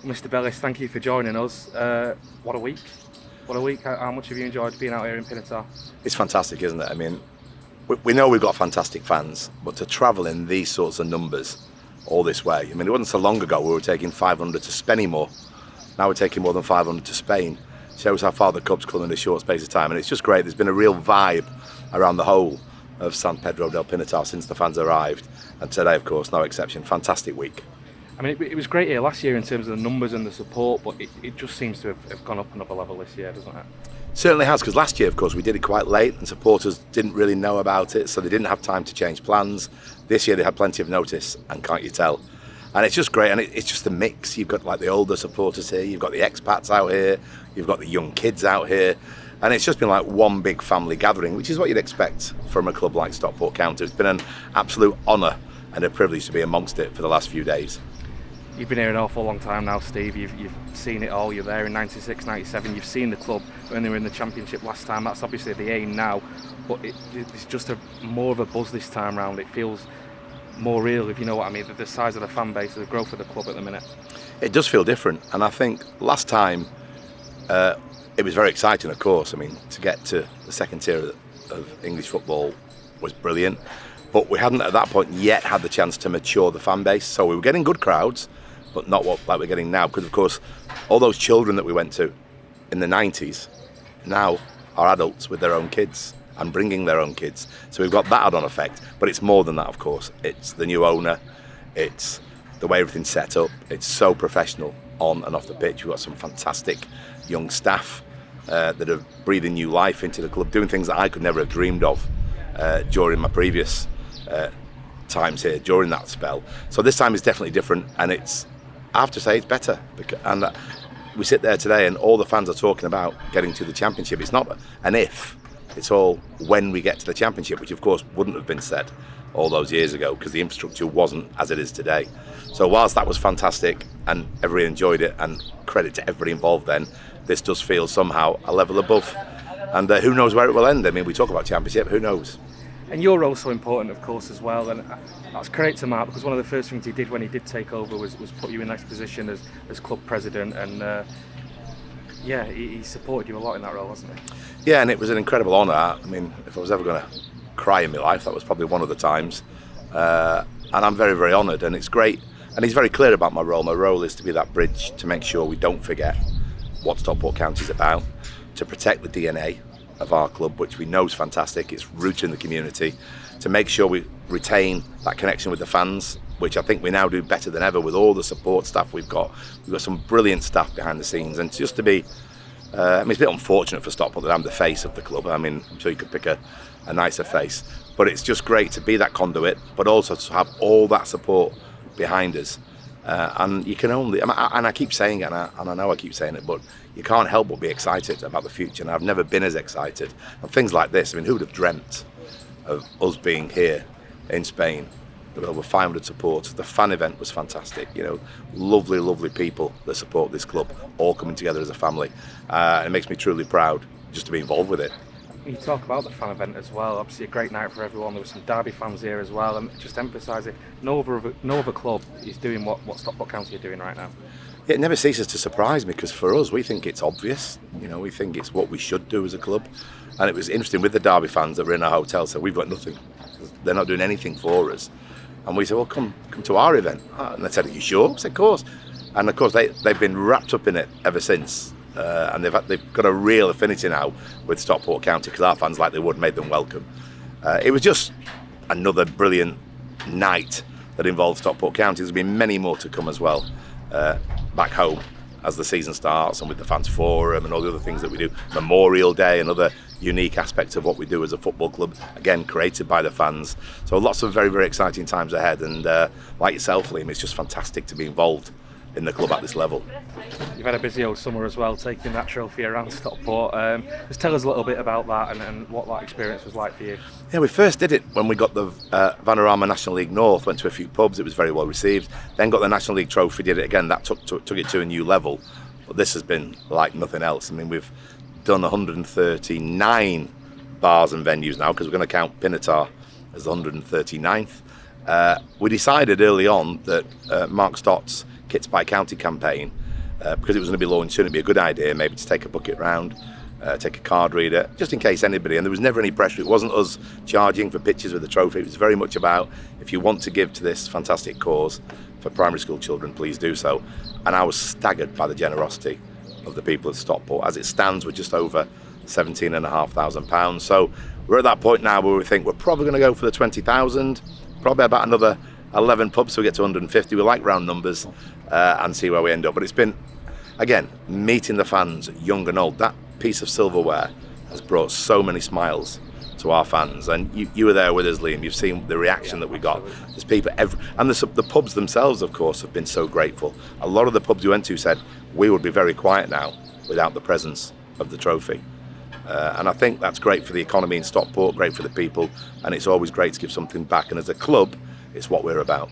Mr. Bellis, thank you for joining us. What a week. What a week. How much have you enjoyed being out here in Pinatar? It's fantastic, isn't it? I mean, we know we've got fantastic fans, but to travel in these sorts of numbers all this way, I mean, it wasn't so long ago we were taking 500 to Spennymoor. Now we're taking more than 500 to Spain. Shows how far the club's come in a short space of time, and it's just great. There's been a real vibe around the whole of San Pedro del Pinatar since the fans arrived, and today, of course, no exception. Fantastic week. I mean, it was great here last year in terms of the numbers and the support, but it just seems to have gone up another level this year, doesn't it? Certainly has, because last year, of course, we did it quite late and supporters didn't really know about it, so they didn't have time to change plans. This year they had plenty of notice, and can't you tell? And it's just great, and it's just the mix. You've got like the older supporters here, you've got the expats out here, you've got the young kids out here, and it's just been like one big family gathering, which is what you'd expect from a club like Stockport County. It's been an absolute honour and a privilege to be amongst it for the last few days. You've been here an awful long time now, Steve. You've seen it all. You're there in 96, 97. You've seen the club when they were in the Championship last time. That's obviously the aim now, but it's just more of a buzz this time round. It feels more real, if you know what I mean. The size of the fan base, the growth of the club at the minute. It does feel different, and I think last time it was very exciting, of course. I mean, to get to the second tier of English football was brilliant, but we hadn't at that point yet had the chance to mature the fan base. So we were getting good crowds, but not like we're getting now, because of course all those children that we went to in the 90s now are adults with their own kids and bringing their own kids. So we've got that add-on effect, but it's more than that, of course. It's the new owner, it's the way everything's set up. It's so professional on and off the pitch. We've got some fantastic young staff that are breathing new life into the club, doing things that I could never have dreamed of during my previous times here, during that spell. So this time is definitely different, and I have to say it's better. And we sit there today and all the fans are talking about getting to the Championship. It's not an if, it's all when we get to the Championship, which of course wouldn't have been said all those years ago because the infrastructure wasn't as it is today. So whilst that was fantastic and everybody enjoyed it, and credit to everybody involved then, this does feel somehow a level above. And who knows where it will end? I mean, we talk about Championship, who knows? And your role's so important, of course, as well. And that's great to Mark, because one of the first things he did when he did take over was put you in that position as club president. And he supported you a lot in that role, hasn't he? Yeah, and it was an incredible honour. I mean, if I was ever going to cry in my life, that was probably one of the times. And I'm very, very honoured, and it's great. And he's very clear about my role. My role is to be that bridge to make sure we don't forget what Stockport County is about, to protect the DNA of our club, which we know is fantastic. It's rooted in the community, to make sure we retain that connection with the fans, which I think we now do better than ever with all the support staff we've got. We've got some brilliant staff behind the scenes, and just to be, I mean, it's a bit unfortunate for Stockport that I'm the face of the club. I mean, I'm sure you could pick a nicer face, but it's just great to be that conduit, but also to have all that support behind us. And you can only, and I keep saying it, and I know I keep saying it, but you can't help but be excited about the future. And I've never been as excited. And things like this, I mean, who would have dreamt of us being here in Spain with over 500 supporters? The fan event was fantastic. You know, lovely, lovely people that support this club, all coming together as a family. It makes me truly proud just to be involved with it. You talk about the fan event as well. Obviously a great night for everyone. There were some Derby fans here as well, and just emphasising no other club is doing what Stockport County are doing right now. It never ceases to surprise me, because for us we think it's obvious. You know, we think it's what we should do as a club. And it was interesting with the Derby fans that were in our hotel, so we've got nothing. They're not doing anything for us. And we said, well, come to our event. And they said, are you sure? I said, of course. And of course they've been wrapped up in it ever since. And they've got a real affinity now with Stockport County, because our fans, like they would, made them welcome. It was just another brilliant night that involved Stockport County. There's been many more to come as well back home as the season starts, and with the fans forum and all the other things that we do. Memorial Day, another unique aspect of what we do as a football club, again created by the fans. So lots of very, very exciting times ahead, and like yourself, Liam, it's just fantastic to be involved in the club at this level. You've had a busy old summer as well, taking that trophy around Stockport. Just tell us a little bit about that and what that experience was like for you. Yeah, we first did it when we got the Vanarama National League North, went to a few pubs, it was very well received. Then got the National League trophy, did it again, that took it to a new level. But this has been like nothing else. I mean, we've done 139 bars and venues now, because we're going to count Pinatar as the 139th. We decided early on that Mark Stott's Kits by County campaign because it was going to be launched soon, it'd be a good idea maybe to take a bucket round, take a card reader, just in case anybody, and there was never any pressure. It wasn't us charging for pictures with the trophy. It was very much about, if you want to give to this fantastic cause for primary school children, please do so. And I was staggered by the generosity of the people of Stockport. As it stands, we're just over £17,500. So we're at that point now where we think we're probably going to go for the 20,000, probably about another 11 pubs, so we get to 150. We like round numbers, and see where we end up. But it's been, again, meeting the fans, young and old. That piece of silverware has brought so many smiles to our fans, and you were there with us, Liam. You've seen the reaction that we got. There's people, and the pubs themselves, of course, have been so grateful. A lot of the pubs we went to said we would be very quiet now without the presence of the trophy. And I think that's great for the economy in Stockport, great for the people, and it's always great to give something back. And as a club, it's what we're about.